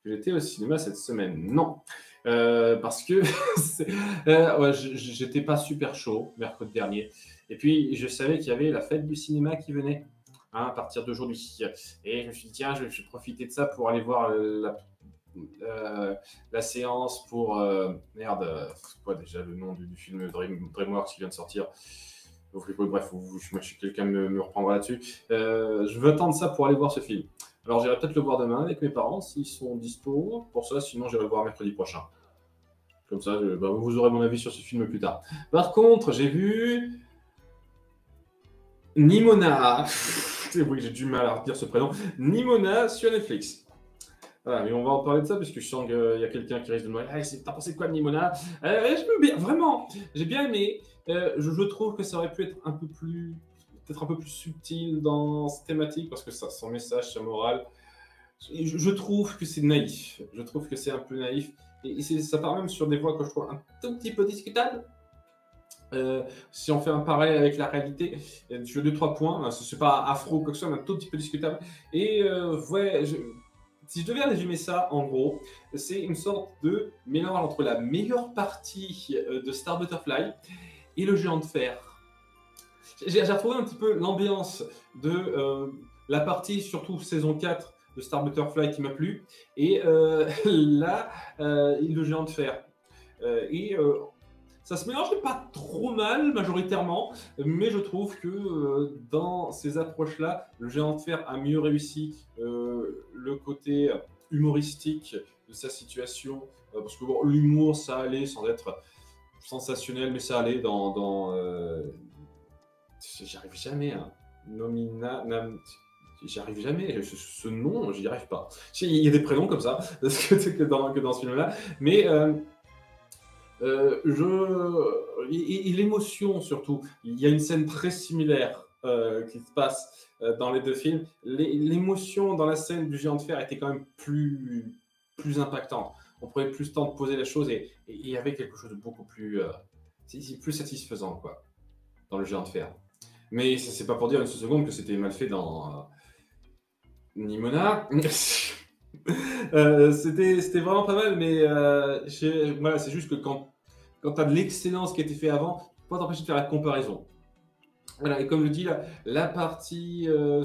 que j'étais au cinéma cette semaine. Non, parce que ouais, j'étais pas super chaud mercredi dernier. Et puis, je savais qu'il y avait la fête du cinéma qui venait hein, à partir d'aujourd'hui. Et je me suis dit, tiens, je vais profiter de ça pour aller voir la séance pour... merde, c'est quoi déjà le nom du film DreamWorks qui vient de sortir. Bref, moi, je suis quelqu'un me reprendra là-dessus. Je veux attendre ça pour aller voir ce film. Alors, j'irai peut-être le voir demain avec mes parents s'ils sont dispo pour ça. Sinon, j'irai le voir mercredi prochain. Comme ça, vous aurez mon avis sur ce film plus tard. Par contre, j'ai vu Nimona. Oui, j'ai du mal à redire ce prénom. Nimona sur Netflix. Voilà, mais on va en parler de ça parce que je sens qu'il y a quelqu'un qui risque de me dire hey, t'as pensé quoi de Nimona vraiment, j'ai bien aimé. Je trouve que ça aurait pu être peut-être un peu plus subtil dans cette thématique parce que ça, son message, sa morale, je trouve que c'est naïf. Je trouve que c'est un peu naïf. Et ça part même sur des voies que je trouve un tout petit peu discutables. Si on fait un parallèle avec la réalité, je veux 2-3 points. Ce n'est pas afro ou quoi que ce soit, mais un tout petit peu discutable. Et ouais, si je devais résumer ça, en gros, c'est une sorte de mélange entre la meilleure partie de Star Butterfly et le géant de fer. J'ai retrouvé un petit peu l'ambiance de la partie, surtout saison 4 de Star Butterfly qui m'a plu, et là, le géant de fer. Ça se mélangeait pas trop mal, majoritairement, mais je trouve que dans ces approches-là, le géant de fer a mieux réussi le côté humoristique de sa situation, parce que bon, l'humour, ça allait sans être sensationnel, mais ça allait dans j'arrive jamais à j'arrive jamais, ce nom, j'y arrive pas. Il y a des prénoms comme ça, que dans ce film-là, mais l'émotion surtout, il y a une scène très similaire qui se passe dans les deux films. L'émotion dans la scène du géant de fer était quand même plus impactante. On prenait plus le temps de poser la chose et il y avait quelque chose de beaucoup plus satisfaisant quoi, dans le géant de fer. Mais c'est pas pour dire une seconde que c'était mal fait dans Nimona. C'était vraiment pas mal, mais voilà, c'est juste que quand tu as de l'excellence qui a été fait avant, tu peux pas t'empêcher de faire la comparaison. Voilà, et comme je dis, la partie la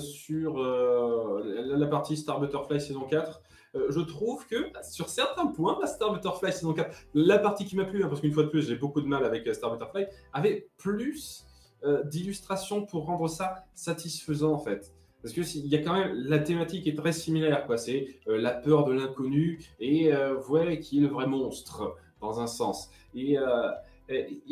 partie Star Butterfly saison 4, je trouve que sur certains points, la Star Butterfly saison 4, la partie qui m'a plu, hein, parce qu'une fois de plus, j'ai beaucoup de mal avec Star Butterfly, avait plus d'illustrations pour rendre ça satisfaisant en fait. Parce qu'il y a quand même, la thématique est très similaire, quoi. C'est la peur de l'inconnu et ouais, qui est le vrai monstre, dans un sens. Et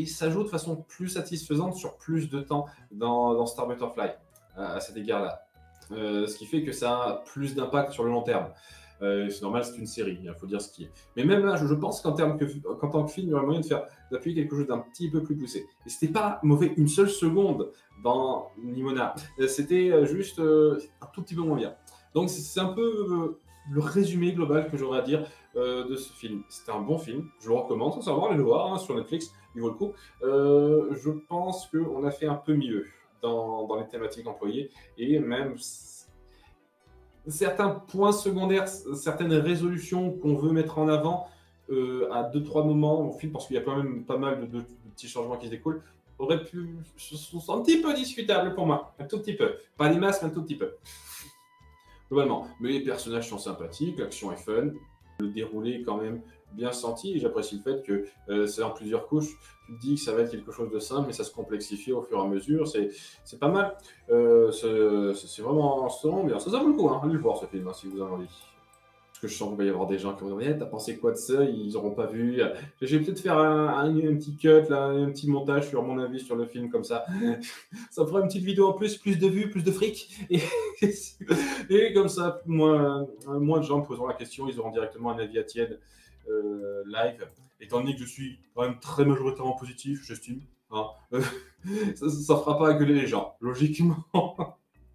ça joue de façon plus satisfaisante sur plus de temps dans Star Butterfly, à cet égard-là. Ce qui fait que ça a plus d'impact sur le long terme. C'est normal, c'est une série, il faut dire ce qui est. Mais même là, je pense qu'en tant que film, il y aurait moyen d'appuyer quelque chose d'un petit peu plus poussé. Et c'était pas mauvais une seule seconde dans Nimona. C'était juste un tout petit peu moins bien. Donc c'est un peu le résumé global que j'aurais à dire de ce film. C'était un bon film, je le recommande, sincèrement, allez le voir hein, sur Netflix, il vaut le coup. Je pense qu'on a fait un peu mieux dans les thématiques employées et même certains points secondaires, certaines résolutions qu'on veut mettre en avant à 2-3 moments au film, parce qu'il y a quand même pas mal de petits changements qui se découlent, sont un petit peu discutables pour moi, un tout petit peu. Pas des masses, mais un tout petit peu. Globalement. Mais les personnages sont sympathiques, l'action est fun, le déroulé est quand même bien senti, et j'apprécie le fait que c'est en plusieurs couches. Tu te dis que ça va être quelque chose de simple, mais ça se complexifie au fur et à mesure, c'est pas mal. C'est vraiment bien. Ça vaut le coup, hein. Allez le voir ce film, hein, si vous en avez envie. Parce que je sens qu'il va y avoir des gens qui vont dire, t'as pensé quoi de ça? Ils n'auront pas vu. Je vais peut-être faire un petit cut, là, un petit montage sur mon avis sur le film, comme ça. Ça fera une petite vidéo en plus de vues, plus de fric. Et comme ça, moins de gens me poseront la question, ils auront directement un avis à tiède live. Étant donné que je suis quand même très majoritairement positif, j'estime. Hein. Ça fera pas gueuler les gens, logiquement.